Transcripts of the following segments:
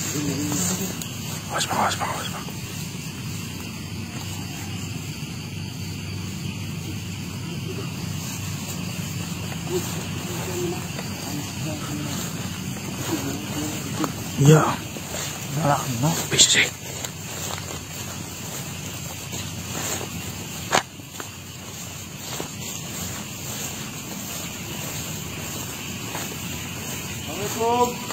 Awas bang, awas bang, awas bang. Iya. Galak no. Bisik. Assalamualaikum.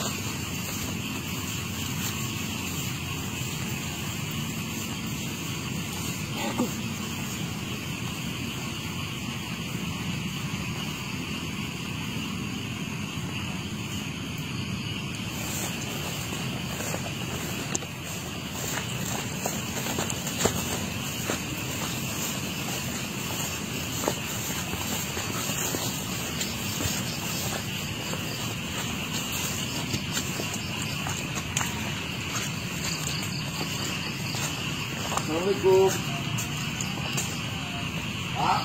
Assalamualaikum. Pak.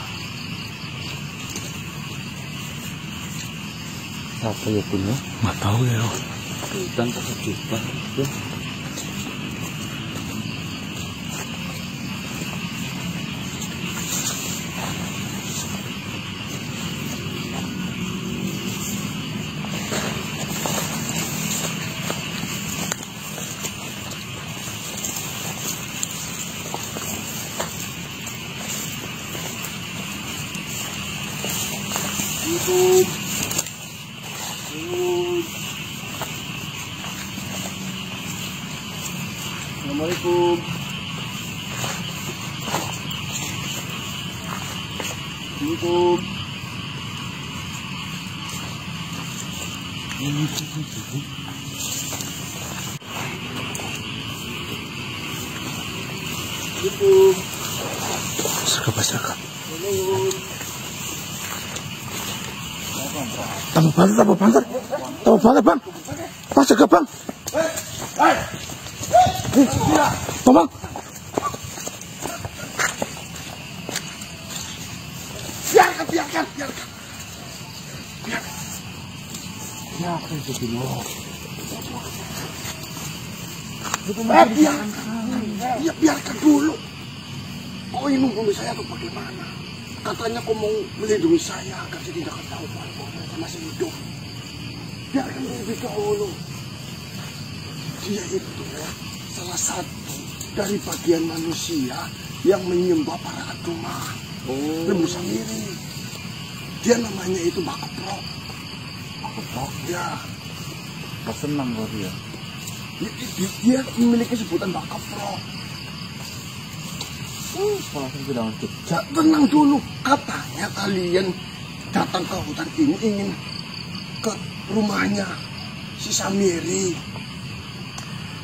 Siapa ya punya? Nggak tahu ya. Hutan kejutan. YouTube. Assalamualaikum. YouTube. YouTube. Sergap. Tambah banget bang. Bang sergap bang. Bang. Biarkan. Siapa itu Bino? Biarkan dulu. Kau ini menghubungi saya atau bagaimana? Katanya kau mau melindungi saya agar saya tidak ketahuan bahwa saya masih hidup. Biarkan lebih dahulu. Dia itu salah satu dari bagian manusia yang menyembah para aduma. Lembu Samiri. Dia namanya itu Mbak Keprok. Ya. Kau senang kau dia. Dia memiliki sebutan Mbak Keprok. Langsung bilang Tenang dulu. Katanya kalian datang ke hutan ini ingin ke rumahnya si Samiri.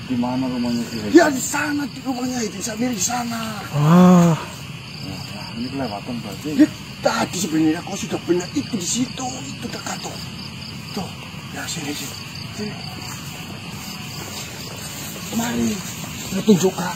Di mana rumahnya sih? Ya di sana, di rumahnya itu Samiri di sana. Ini kelewatan berarti. Ya, tadi sebenarnya kau sudah benar itu di situ, itu dekat tuh. Tuh, ya sini. Kemari, saya tunjukkan.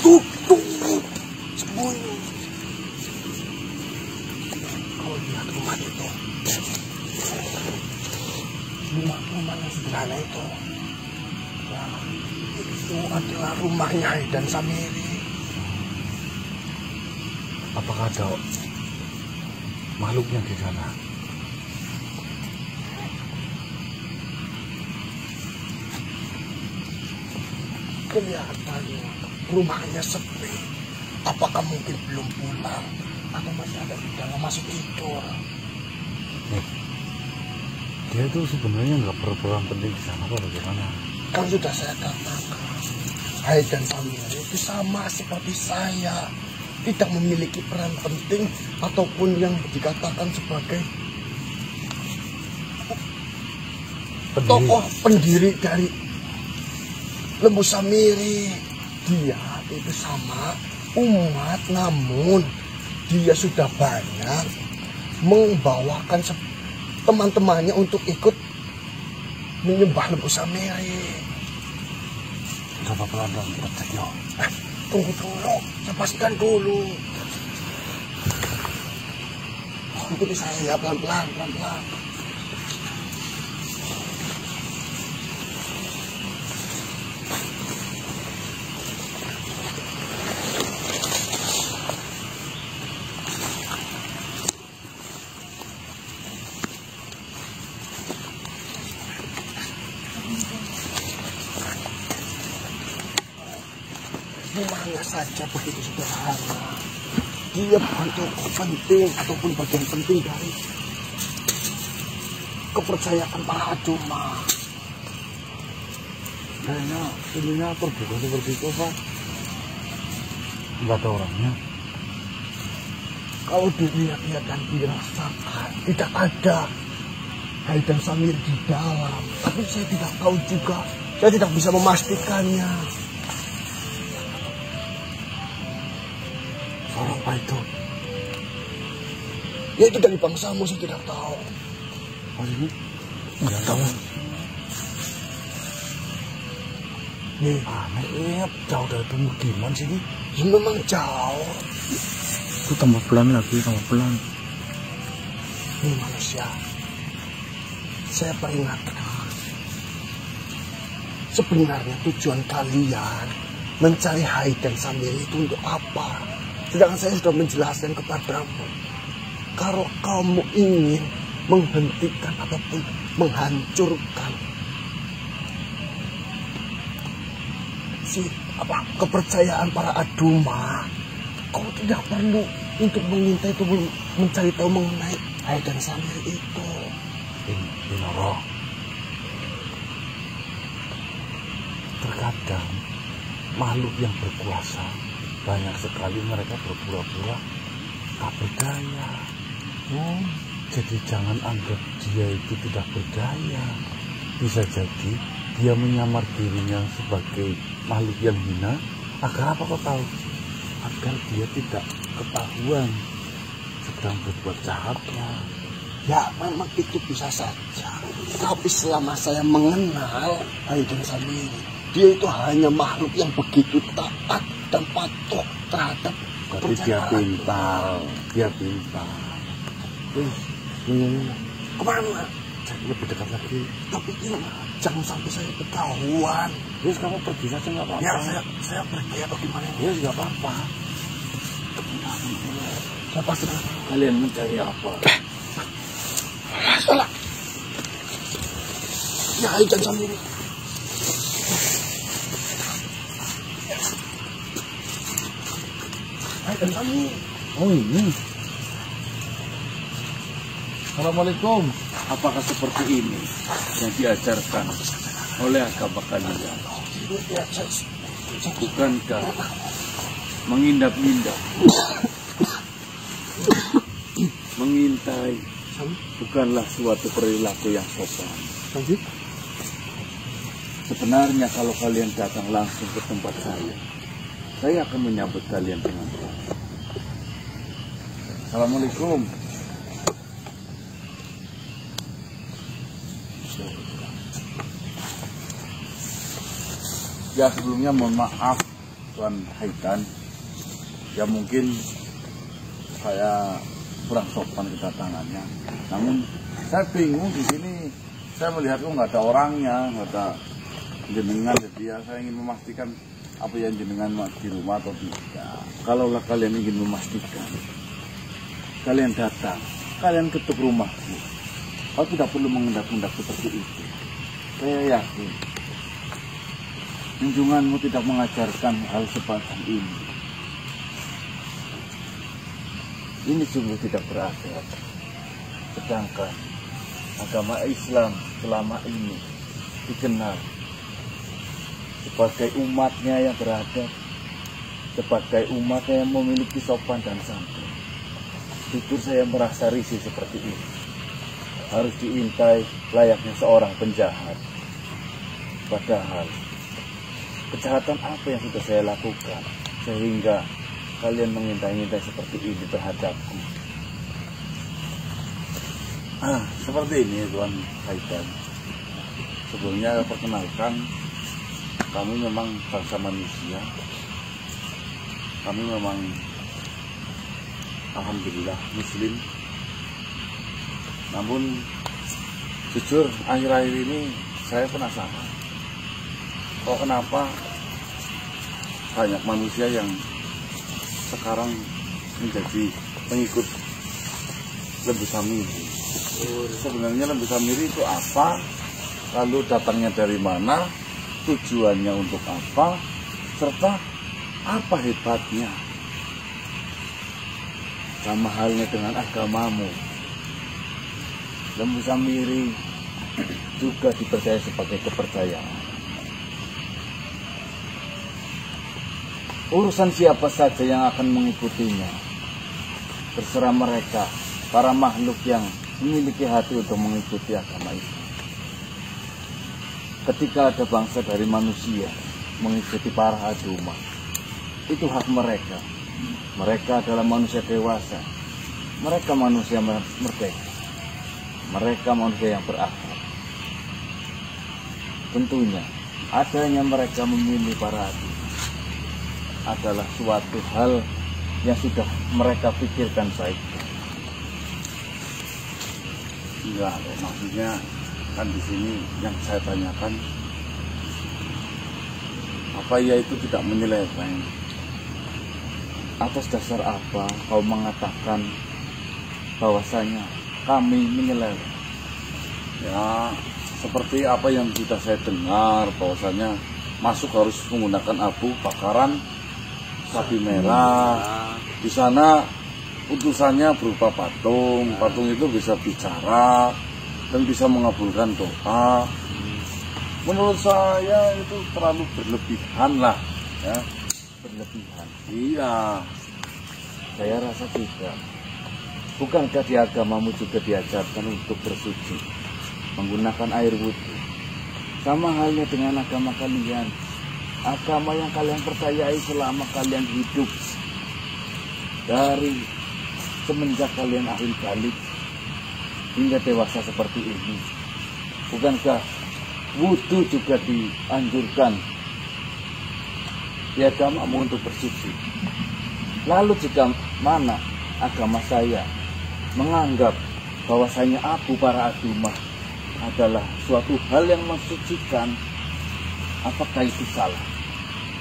Tuh, sembunyi. Kau lihat rumah itu. Rumah yang sederhana itu. Ya, itu adalah rumahnya dan Samiri. Apakah ada makhluknya di sana? Kelihatannya rumahnya sepi. Apakah mungkin belum pulang atau masih ada di dalam masih tidur? Dia tuh sebenarnya nggak berperan penting di sana, apa bagaimana? Kan sudah saya katakan, Hai dan Samiri itu sama seperti saya, tidak memiliki peran penting ataupun yang dikatakan sebagai tokoh pendiri dari Lembu Samiri. Dia itu sama umat, namun dia sudah banyak membawakan teman-temannya untuk ikut menyembah Lembu Samiri. Coba pelan-pelan praktek yo. Tunggu dulu, saya pastikan dulu. Ikuti saya ya, pelan-pelan, pelan-pelan. Gimana saja begitu sederhana. Dia bukan tokoh penting ataupun bagian penting dari kepercayaan para aduma. Kayaknya ininya terbuka seperti itu, Pak. Nggak ada orangnya. Kalau dilihat-lihat dan dirasakan, tidak ada Haidar Samir di dalam. Tapi saya tidak tahu juga, saya tidak bisa memastikannya. Orang apa itu? Ya itu dari bangsamu, saya tidak tahu. Oh ini? Nggak tahu. Nih, Aneh, jauh dari pemukiman sini. ya memang jauh. Itu tambah pelan lagi, tambah pelan. Nih manusia, saya peringatkan. Sebenarnya tujuan kalian mencari Haidar Samir itu untuk apa? Sedangkan saya sudah menjelaskan kepadamu. Kalau kamu ingin menghentikan ataupun menghancurkan kepercayaan para aduma, kau tidak perlu untuk mengintai itu mencari tahu mengenai Haidar Samir itu. Binoro, terkadang makhluk yang berkuasa banyak sekali mereka berpura-pura tak berdaya. Jadi jangan anggap dia itu tidak berdaya. Bisa jadi dia menyamar dirinya sebagai makhluk yang hina. Agar apa kau tahu? Agar dia tidak ketahuan sedang berbuat jahatnya. Ya memang itu bisa saja. Tapi selama saya mengenal Haidar Samir, dia itu hanya makhluk yang begitu taat dan patuh terhadap Tapi dia pintar. Dia pintar. Kemana? Jadi lebih dekat lagi. Tapi jangan sampai saya ketahuan. Yes, kamu pergi saja nggak apa-apa. Ya saya pergi atau gimana? Yes, nggak apa-apa. Saya pasti Kalian mencari apa? salah. Ya Haidar Samir. Haidar Samir. Oh ini. Assalamualaikum. Apakah seperti ini yang diajarkan oleh agama kalian? Bukankah mengindap-indap, mengintai bukanlah suatu perilaku yang sopan? Sebenarnya kalau kalian datang langsung ke tempat saya akan menyambut kalian dengan baik. Assalamualaikum. Ya sebelumnya mohon maaf Tuan Haidar. Ya mungkin saya kurang sopan kedatangannya. Namun saya bingung di sini. Saya melihat kok nggak ada orangnya, nggak ada jenengan. Jadi ya saya ingin memastikan apa yang jenengan di rumah atau tidak. Kalaulah kalian ingin memastikan, kalian datang, kalian ketuk rumahku. Kau tidak perlu mengendap-endap seperti itu. Saya yakin junjunganmu tidak mengajarkan hal semacam ini. Ini sungguh tidak beradab. Sedangkan agama Islam selama ini dikenal sebagai umatnya yang beradab, sebagai umat yang memiliki sopan dan santun. Jujur saya merasa risih seperti ini. harus diintai layaknya seorang penjahat. Padahal kejahatan apa yang sudah saya lakukan sehingga kalian mengintai-intai seperti ini terhadapku? Seperti ini Tuan Haidar. Sebelumnya perkenalkan, kami memang bangsa manusia. Kami memang alhamdulillah Muslim. Namun jujur akhir-akhir ini saya penasaran, kok kenapa banyak manusia yang sekarang menjadi pengikut Lembu Samiri. Sebenarnya Lembu Samiri itu apa? Lalu datangnya dari mana? Tujuannya untuk apa? Serta apa hebatnya? Sama halnya dengan agamamu. Lembu Samiri juga dipercaya sebagai kepercayaan. Urusan siapa saja yang akan mengikutinya, terserah mereka, para makhluk yang memiliki hati untuk mengikuti agama itu. Ketika ada bangsa dari manusia mengikuti para aduma, itu hak mereka. Mereka adalah manusia dewasa. Mereka manusia merdeka. Mereka manusia yang berakal. Tentunya adanya mereka memilih para aduma adalah suatu hal yang sudah mereka pikirkan baik. Enggak, maksudnya kan di sini yang saya tanyakan, apa ia itu tidak menyeleweng? Atas dasar apa kau mengatakan bahwasanya kami menyeleweng? Ya, seperti apa yang sudah saya dengar, bahwasanya masuk harus menggunakan abu bakaran sapi merah. Di sana utusannya berupa patung. Patung itu bisa bicara dan bisa mengabulkan doa. Menurut saya itu terlalu berlebihan lah, ya. Berlebihan. Iya. Saya rasa juga. Bukankah di agamamu juga diajarkan untuk bersuci menggunakan air wudhu? Sama halnya dengan agama kalian. Agama yang kalian percayai selama kalian hidup. Dari semenjak kalian akhir balik hingga dewasa seperti ini. Bukankah wudhu juga dianjurkan di agamamu untuk bersuci? Lalu jika mana agama saya menganggap bahwasanya aku para aduma adalah suatu hal yang mensucikan, apakah itu salah?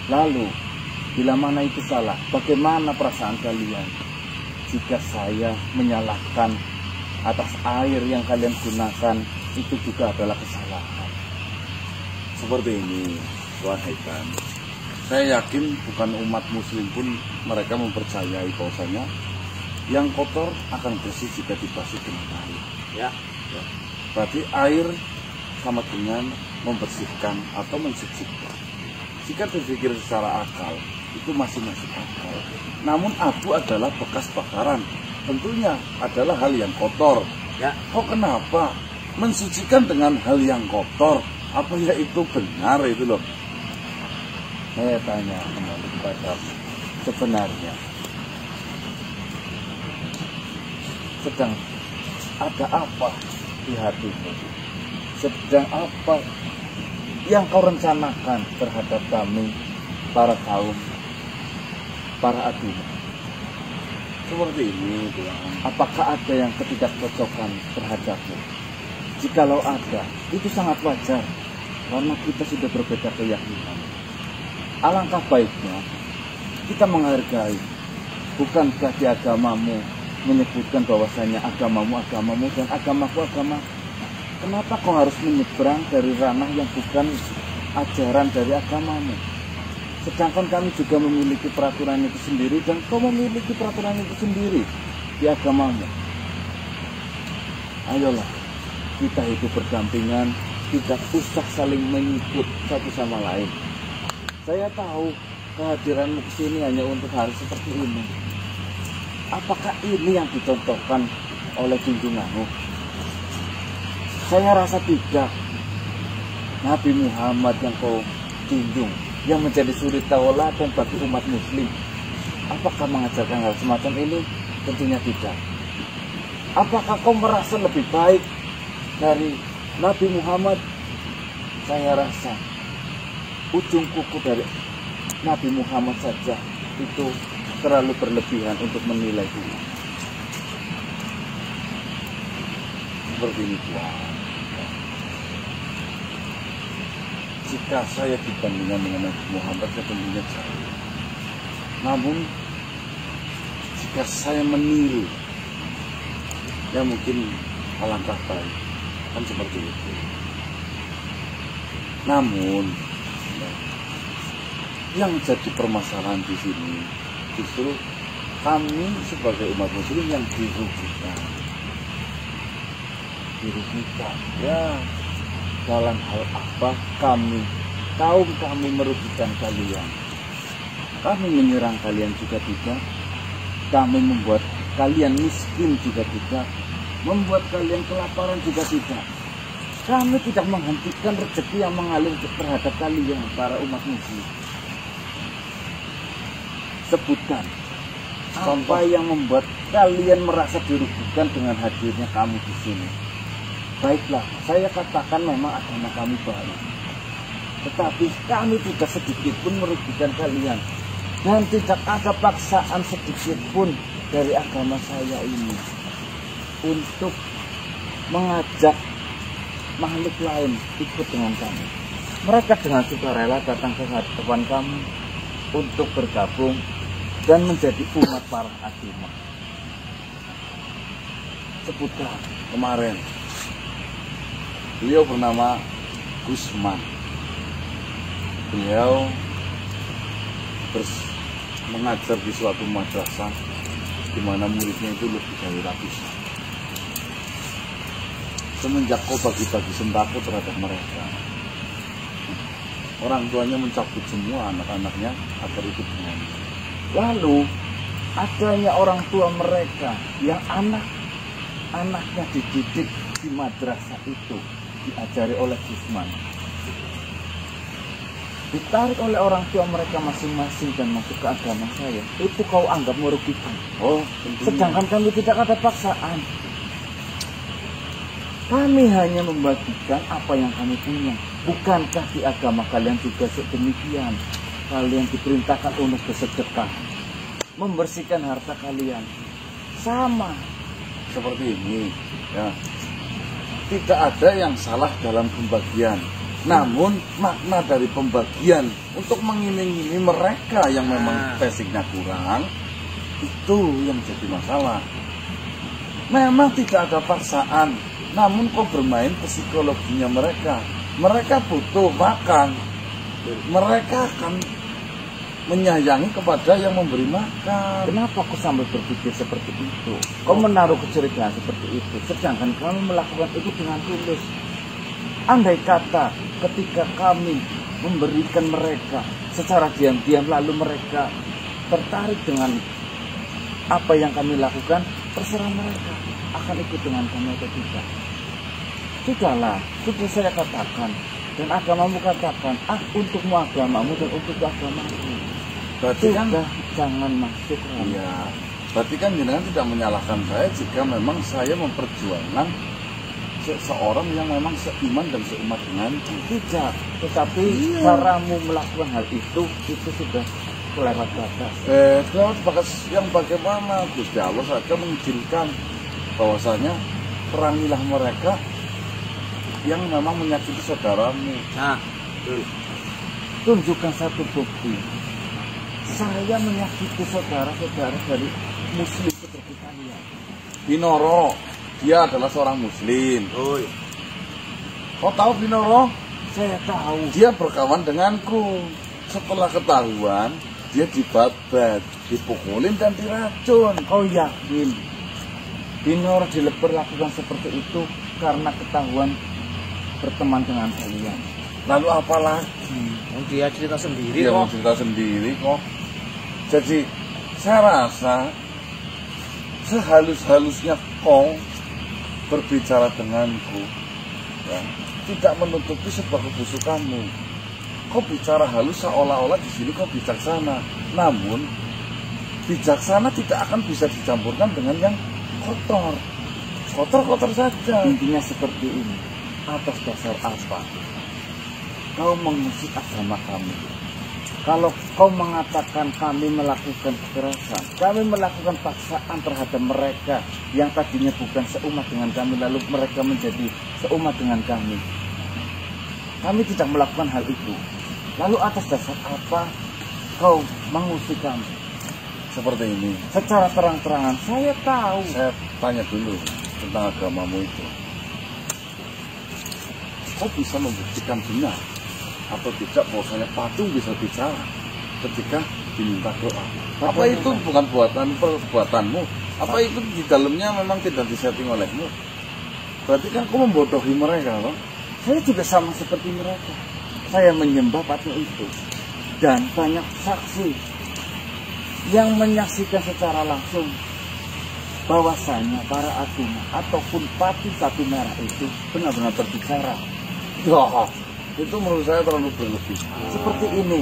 Lalu bila mana itu salah, bagaimana perasaan kalian jika saya menyalahkan atas air yang kalian gunakan itu juga adalah kesalahan? Seperti ini, Tuan Haidar. Saya yakin bukan umat muslim pun mereka mempercayai bahwasanya yang kotor akan bersih jika dibasuh dengan air. Ya. Berarti air sama dengan membersihkan atau mensucikan. Jika berpikir secara akal, itu masih masuk akal. Namun abu adalah bekas bakaran, tentunya adalah hal yang kotor. Ya. Kok kenapa mensucikan dengan hal yang kotor? Apa ya itu benar itu loh? Saya tanya kembali kepada sebenarnya sedang ada apa di hatimu? Sedang apa yang kau rencanakan terhadap kami, para kaum, para aduma? Seperti ini, Tuhan. Apakah ada yang ketidakcocokan terhadapmu? Jikalau ada, itu sangat wajar, karena kita sudah berbeda keyakinan. Alangkah baiknya kita menghargai. Bukankah di agamamu menyebutkan bahwasanya agamamu dan agamaku agama? Kenapa kau harus menyeberang dari ranah yang bukan ajaran dari agamamu? Sedangkan kami juga memiliki peraturan itu sendiri dan kau memiliki peraturan itu sendiri di agamamu. Ayolah, kita hidup berdampingan, tidak usah saling mengikut satu sama lain. Saya tahu kehadiranmu ke sini hanya untuk hal seperti ini. Apakah ini yang dicontohkan oleh junjunganmu? Saya rasa tidak. Nabi Muhammad yang kau junjung, yang menjadi suri tauladan bagi umat muslim, apakah mengajarkan hal semacam ini? Tentunya tidak. Apakah kau merasa lebih baik dari Nabi Muhammad? Saya rasa ujung kuku dari Nabi Muhammad saja itu terlalu berlebihan untuk menilai dia. Seperti ini, Tuhan. Jika saya dibandingkan dengan Nabi Muhammad, saya tentunya jauh. Namun, jika saya meniru, ya mungkin alangkah baik. Kan seperti itu. Namun, yang jadi permasalahan di sini justru kami sebagai umat muslim yang dirugikan. Ya, dalam hal apa kaum kami merugikan kalian? Kami menyerang kalian juga tidak. Kami membuat kalian miskin juga tidak. Membuat kalian kelaparan juga tidak. Kami tidak menghentikan rezeki yang mengalir terhadap kalian, para umat muslim. Sebutkan apa yang membuat kalian merasa dirugikan dengan hadirnya kami di sini. Baiklah, saya katakan memang agama kami baik. Tetapi kami tidak sedikit pun merugikan kalian. Dan tidak ada paksaan sedikit pun dari agama saya ini untuk mengajak makhluk lain ikut dengan kami. Mereka dengan sukarela datang ke hadapan kami untuk bergabung dan menjadi umat para agama. Sebutkan Kemarin beliau bernama Gusman. Beliau mengajar di suatu madrasah di mana muridnya itu lebih dari ratusan. Semenjak kau bagi-bagi sembako terhadap mereka, orang tuanya mencabut semua anak-anaknya agar ikut dengan. Lalu adanya orang tua mereka yang anaknya dididik di madrasah itu, diajari oleh Gusman, ditarik oleh orang tua mereka masing-masing dan masuk ke agama saya, itu kau anggap merugikan. Oh, tentunya. Sedangkan kami tidak ada paksaan. Kami hanya membagikan apa yang kami punya. Bukankah di agama kalian juga sedemikian? Kalian diperintahkan untuk bersedekah, membersihkan harta kalian. Sama Seperti ini, ya. Tidak ada yang salah dalam pembagian. Namun makna dari pembagian untuk mengiming-imingi mereka yang memang basicnya kurang, itu yang jadi masalah. Memang tidak ada paksaan, namun kok bermain psikologinya mereka. Mereka butuh makan. Mereka akan menyayangi kepada yang memberi makan. Kenapa kau sampai berpikir seperti itu? Kau menaruh kecurigaan seperti itu, sedangkan kami melakukan itu dengan tulus. Andai kata ketika kami memberikan mereka secara diam-diam, lalu mereka tertarik dengan apa yang kami lakukan, terserah mereka akan ikut dengan kami atau tidak. Sudahlah, sudah saya katakan, dan agamamu katakan, untukmu agamamu dan untukku agamamu. Berarti kan jangan masuk. Iya, berarti kan jenengan tidak menyalahkan saya jika memang saya memperjuangkan seseorang yang memang seiman dan seumat denganku. Tidak, tetapi caramu melakukan hal itu sudah kelewat batas. Kelewat batas yang bagaimana? Gusti Allah saja mengizinkan bahwasanya perangilah mereka yang memang menyakiti saudaramu. Nah, tunjukkan satu bukti. Saya menyakiti saudara-saudara dari muslim seperti kalian. Binoro, dia adalah seorang muslim. Oh, Kau tahu Binoro? Saya tahu. Dia berkawan denganku. Setelah ketahuan, dia dibabat, dipukulin dan diracun. Kau yakin Binor dilakukan seperti itu karena ketahuan berteman dengan kalian? Lalu apa lagi? dia cerita sendiri Dia mau kok. cerita sendiri kok. Jadi saya rasa sehalus-halusnya kau berbicara denganku, ya, tidak menutupi sebuah kebusukanmu. Kau bicara halus seolah-olah di sini kau bijaksana, namun bijaksana tidak akan bisa dicampurkan dengan yang kotor. Kotor-kotor saja. Intinya seperti ini. Atas dasar apa kau mengusik agama kami? Kalau kau mengatakan kami melakukan kekerasan, kami melakukan paksaan terhadap mereka yang tadinya bukan seumat dengan kami, lalu mereka menjadi seumat dengan kami. Kami tidak melakukan hal itu. Lalu atas dasar apa kau mengusik kami? Seperti ini. Secara terang-terangan, saya tahu. Saya tanya dulu tentang agamamu itu. Kau bisa membuktikan benar atau tidak bahwasanya patung bisa bicara ketika diminta doa? Apa itu bukan perbuatanmu? Apa itu di dalamnya memang tidak disetting olehmu? Berarti kan kau membodohi mereka, loh. Saya juga sama seperti mereka. Saya menyembah patung itu. Dan banyak saksi yang menyaksikan secara langsung bahwasanya para agama ataupun patung satu merah itu benar-benar berbicara. Ya, itu menurut saya terlalu berlebih. Seperti ini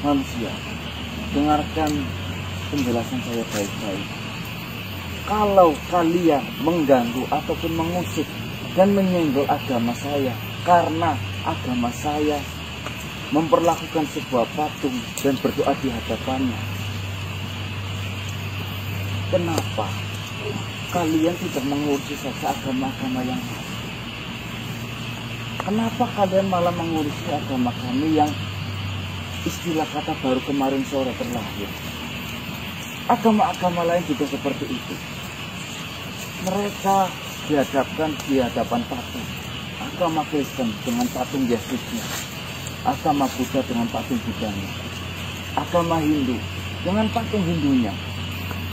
manusia. Dengarkan penjelasan saya baik-baik. Kalau kalian mengganggu ataupun mengusik dan menyenggol agama saya karena agama saya memperlakukan sebuah patung dan berdoa di hadapannya, kenapa kalian tidak mengurusi saja agama-agama yang lain? Kenapa kalian malah mengurusi agama kami yang istilah kata baru kemarin sore terlahir? Agama-agama lain juga seperti itu. Mereka dihadapkan di hadapan patung. Agama Kristen dengan patung Yesusnya. Agama Buddha dengan patung Buddhanya. Agama Hindu dengan patung Hindunya.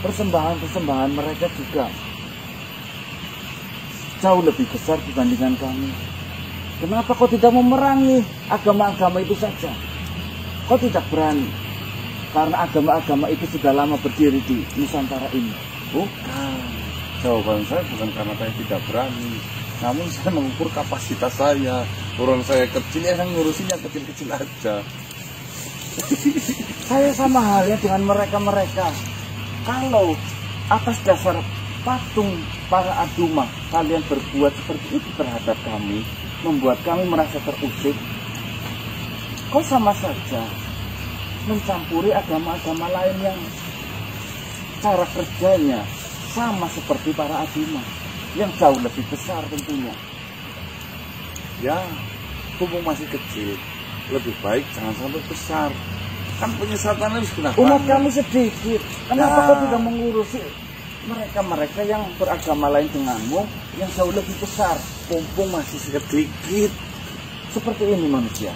Persembahan-persembahan mereka juga jauh lebih besar dibandingkan kami. Kenapa kau tidak memerangi agama-agama itu saja? Kau tidak berani karena agama-agama itu sudah lama berdiri di Nusantara ini. Bukan. Jawaban saya bukan karena saya tidak berani, namun saya mengukur kapasitas saya. Orang saya kecil, ya yang ngurusinnya kecil-kecil aja. Saya sama halnya dengan mereka-mereka. Kalau atas dasar patung para aduma kalian berbuat seperti itu terhadap kami, membuat kami merasa terusik, kau sama saja mencampuri agama-agama lain yang cara kerjanya sama seperti para aduma, yang jauh lebih besar tentunya. Ya, tubuh masih kecil, lebih baik jangan sampai besar. Kan penyesatannya harus kena Umat kami sedikit, kenapa Ya. kau tidak mengurusi mereka-mereka yang beragama lain denganmu yang jauh lebih besar? Mumpung masih sedikit. Seperti ini manusia.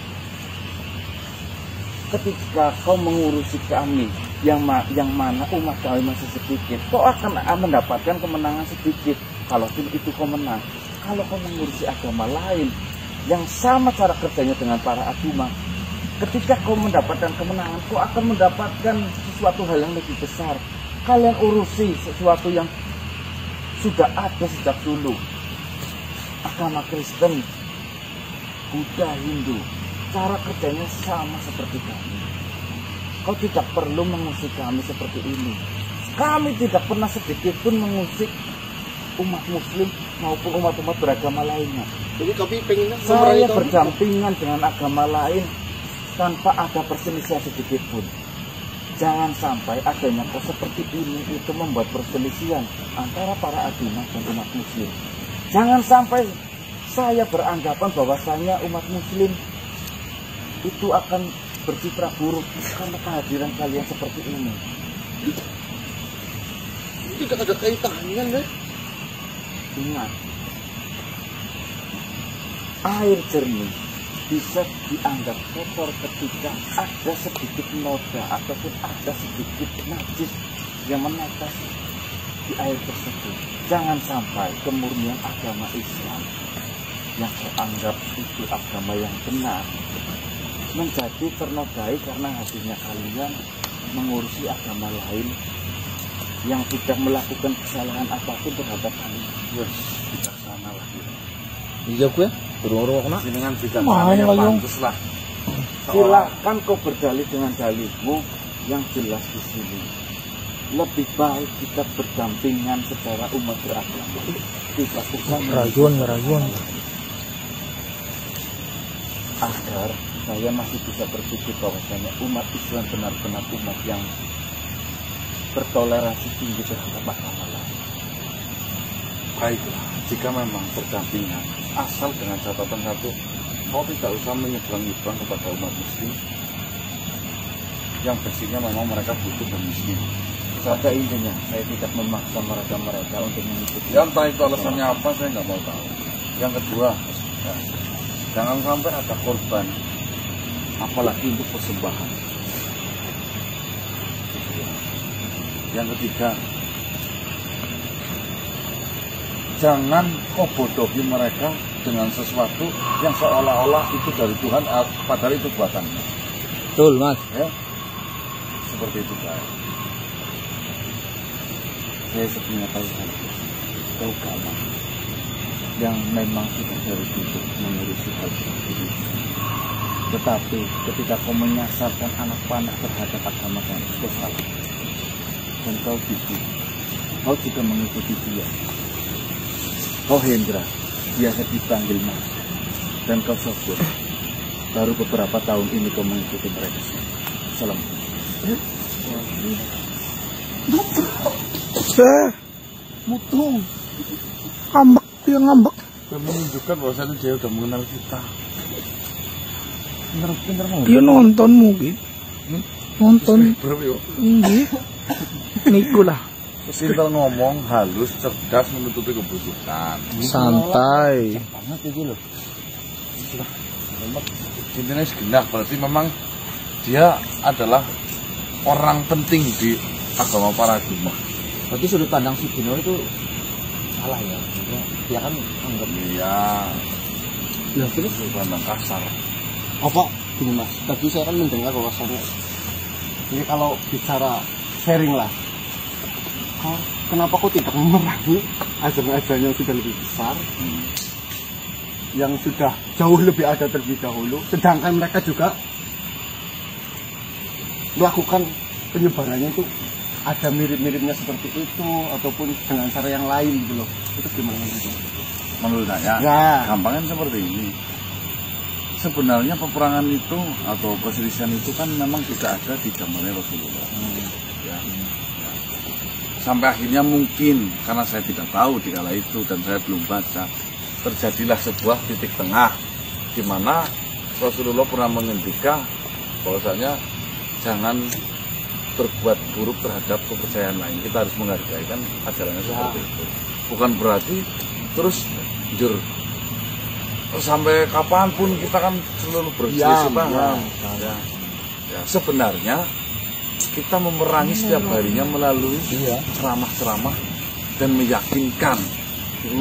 Ketika kau mengurusi kami yang mana umat kami masih sedikit, kau akan mendapatkan kemenangan sedikit. Kalaupun itu kau menang. Kalau kau mengurusi agama lain yang sama cara kerjanya dengan para agama, ketika kau mendapatkan kemenangan, kau akan mendapatkan sesuatu hal yang lebih besar. Kalian urusi sesuatu yang sudah ada sejak dulu. Agama Kristen, Buddha, Hindu, cara kerjanya sama seperti kami. Kau tidak perlu mengusik kami seperti ini. Kami tidak pernah sedikit pun mengusik umat muslim maupun umat-umat beragama lainnya. Jadi kami pengennya Saya berdampingan dengan agama lain tanpa ada perselisihan sedikit pun. Jangan sampai adanya kau seperti ini itu membuat perselisihan antara para agama dan umat muslim. Jangan sampai saya beranggapan bahwasanya umat muslim itu akan bercitra buruk karena kehadiran kalian seperti ini. tidak ada kaitannya, deh. Ingat, air jernih bisa dianggap kotor ketika ada sedikit noda ataupun ada sedikit najis yang menetes di air tersebut. Jangan sampai kemurnian agama Islam yang saya anggap itu agama yang benar menjadi ternodai karena hasilnya kalian mengurusi agama lain yang sudah melakukan kesalahan apapun terhadap kalian. Yes, bijaksana lah. Iya gue, urung-urung Jenengan juga Mau yang ngomong. pantas lah. Silakan kau berdalih dengan dalihmu yang jelas di sini. Lebih baik kita berdampingan secara umat beragama. Tidak usah Rayun. agar saya masih bisa berpikir bahwasanya umat Islam benar-benar umat yang bertoleransi tinggi terhadap agama lain. Baiklah, jika memang berdampingan, asal dengan catatan satu, kau tidak usah menyeberang-nyebrang kepada umat muslim yang basicnya memang mereka butuh dan miskin. Pada intinya, saya tidak memaksa mereka untuk mengikuti. Ya entah itu alasannya apa, saya nggak mau tahu. Yang kedua, ya, jangan sampai ada korban, apalagi untuk persembahan. Yang ketiga, jangan kau bodohi mereka dengan sesuatu yang seolah-olah itu dari Tuhan, padahal itu buatannya. Betul, Mas. Ya, seperti itu guys. Saya sebenarnya tahu agama yang memang tidak dari dulu mengurusi hal seperti itu. Tetapi ketika kau menyasarkan anak panah terhadap agama kamu, kau salah. Dan kau juga mengikuti dia. Kau Hendra, biasa dipanggil Mas. Dan kau Sofir. Baru beberapa tahun ini kau mengikuti mereka. Salam. Mutung. Ngambek, dia ngambek. Dan menunjukkan bahwasanya dia udah mengenal kita. Pinter mau. Dia nonton mungkin. Nonton. Bro, yuk. Nggih. Niku lah. Pintar ngomong, halus, cerdas, menutupi kebusukan. Santai. Banget itu loh. Intinya segenap, berarti memang dia adalah orang penting di agama paradigma. Berarti sudut pandang si Dino itu salah ya. Dia kan anggap Iya, ya terus itu pandang kasar. apa gini Mas, tadi saya kan mendengar bahwasannya jadi kalau bicara sharing lah, kenapa kok tidak memerangi ajaran-ajaran yang sudah lebih besar, yang sudah jauh lebih ada terlebih dahulu, sedangkan mereka juga melakukan penyebarannya itu ada mirip-miripnya seperti itu ataupun dengan cara yang lain gitu loh. Itu gimana gitu? Menurut saya, Ya. gampangnya seperti ini. Sebenarnya peperangan itu atau perselisihan itu kan memang tidak ada di zamannya Rasulullah. Ya. Sampai akhirnya mungkin, karena saya tidak tahu di kala itu dan saya belum baca, terjadilah sebuah titik tengah di mana Rasulullah pernah menghentikan bahwasanya jangan berbuat buruk terhadap kepercayaan lain. Kita harus menghargai, kan ajarannya seperti itu. Bukan berarti terus jujur sampai kapanpun kita kan selalu berselisih paham. Ya, sebenarnya kita memerangi setiap harinya melalui ceramah-ceramah dan meyakinkan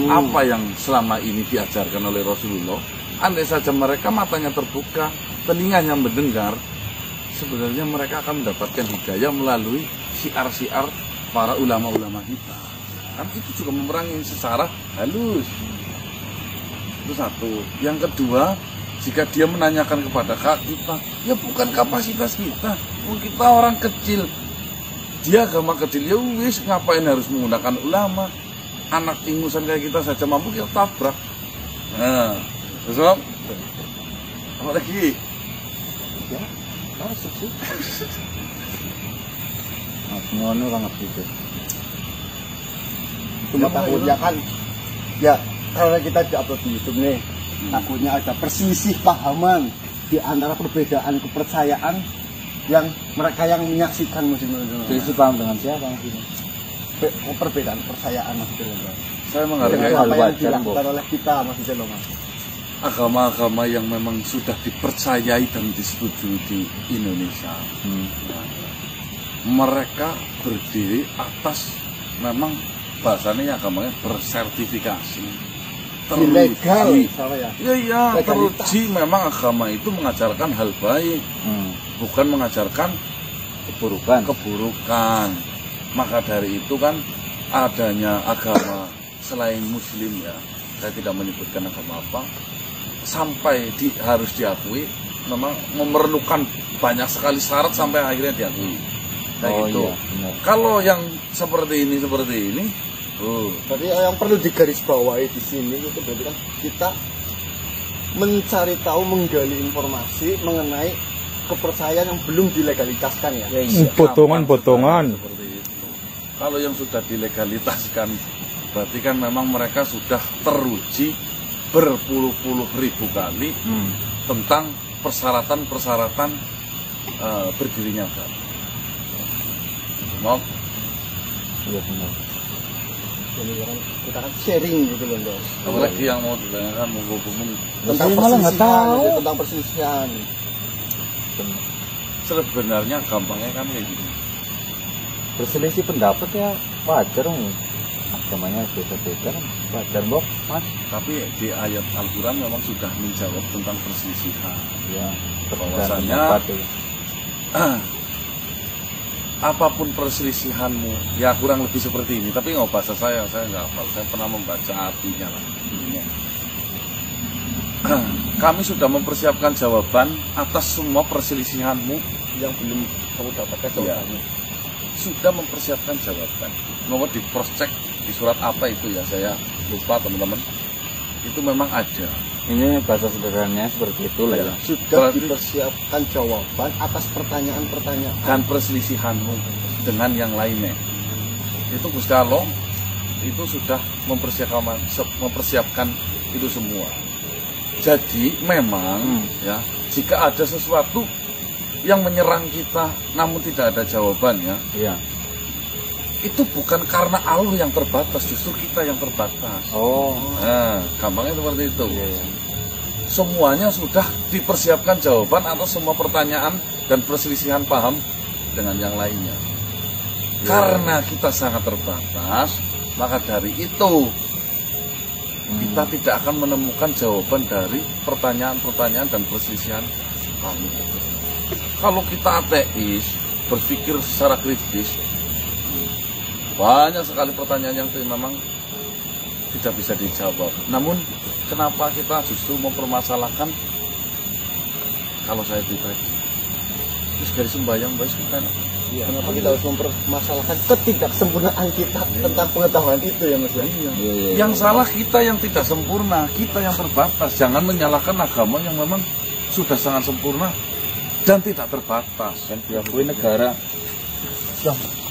apa yang selama ini diajarkan oleh Rasulullah. Andai saja mereka matanya terbuka, telinganya mendengar, sebenarnya mereka akan mendapatkan hidayah melalui siar-siar para ulama-ulama kita. Kan itu juga memerangi secara halus. Itu satu. Yang kedua, jika dia menanyakan kepada kita, ya bukan kapasitas kita. Kita orang kecil. Dia agama kecil, ya wis ngapain harus menggunakan ulama? Anak ingusan kayak kita saja mampu kita tabrak. Nah, terus apa lagi? Ya, masuk sih. Ngono banget gitu. Cuma takutnya kan, ya kalau kita di-upload di YouTube nih, takutnya ada persisih pahaman di antara perbedaan kepercayaan yang mereka yang menyaksikan maksudnya. Persisih paham dengan siapa maksudnya? Perbedaan kepercayaan maksudnya. Saya menghargai Apa yang dilakukan oleh kita maksudnya Mas. Agama-agama yang memang sudah dipercayai dan disetujui di Indonesia. Mereka berdiri atas memang bahasanya agamanya bersertifikasi. Ilegal, Iya, teruji memang agama itu mengajarkan hal baik, bukan mengajarkan keburukan. Maka dari itu kan adanya agama selain Muslim ya, saya tidak menyebutkan agama apa, sampai harus diakui, memang memerlukan banyak sekali syarat sampai akhirnya diakui. Gitu. Iya, benar. Kalau yang seperti ini, Berarti yang perlu digarisbawahi di sini itu berarti kan kita mencari tahu, menggali informasi mengenai kepercayaan yang belum dilegalitaskan ya. Potongan-potongan. Seperti itu. Kalau yang sudah dilegalitaskan, berarti kan memang mereka sudah teruji berpuluh-puluh ribu kali tentang persyaratan-persyaratan berdirinya agama. Mau? Iya benar. Jadi kan kita kan sharing gitu loh, Bos. Apalagi yang mau ditanyakan monggo Tentang Saya malah nggak tahu. gitu, tentang perselisihan. sebenarnya gampangnya kan kayak gini. Berselisih pendapat ya wajar dong. Agamanya beda-beda kan wajar Bok, Mas. Tapi di ayat Al-Quran memang sudah menjawab tentang perselisihan. Ya, Bahwasannya apapun perselisihanmu, ya kurang lebih seperti ini. Tapi nggak bahasa saya nggak hafal. Saya pernah membaca artinya lah. Kami sudah mempersiapkan jawaban atas semua perselisihanmu Yang belum kamu dapatkan jawabannya. Sudah mempersiapkan jawaban. Nomor di cross check di surat apa itu ya, saya lupa teman-teman. Itu memang ada. Ini bahasa sederhananya seperti itu lah ya. Sudah dipersiapkan jawaban atas pertanyaan-pertanyaan Dan perselisihanmu dengan yang lainnya. Itu Gusti Allah itu sudah mempersiapkan itu semua. Jadi memang ya, jika ada sesuatu yang menyerang kita namun tidak ada jawabannya, Iya. itu bukan karena Allah yang terbatas, justru kita yang terbatas. Oh. Nah, gampangnya seperti itu. Iya, iya. Semuanya sudah dipersiapkan jawaban atas semua pertanyaan dan perselisihan paham dengan yang lainnya. Karena kita sangat terbatas, maka dari itu kita tidak akan menemukan jawaban dari pertanyaan-pertanyaan dan perselisihan paham. Kalau kita ateis, berpikir secara kritis, banyak sekali pertanyaan yang memang tidak bisa dijawab. Namun kenapa kita justru mempermasalahkan? Kalau saya pribadi, terus dari sembahyang baik kita. Ya, kenapa kita harus mempermasalahkan ketidaksempurnaan kita tentang pengetahuan itu ya Mas? Iya. Yang salah kita yang tidak sempurna, kita yang terbatas. Jangan menyalahkan agama yang memang sudah sangat sempurna dan tidak terbatas. Kan diakui negara Islam.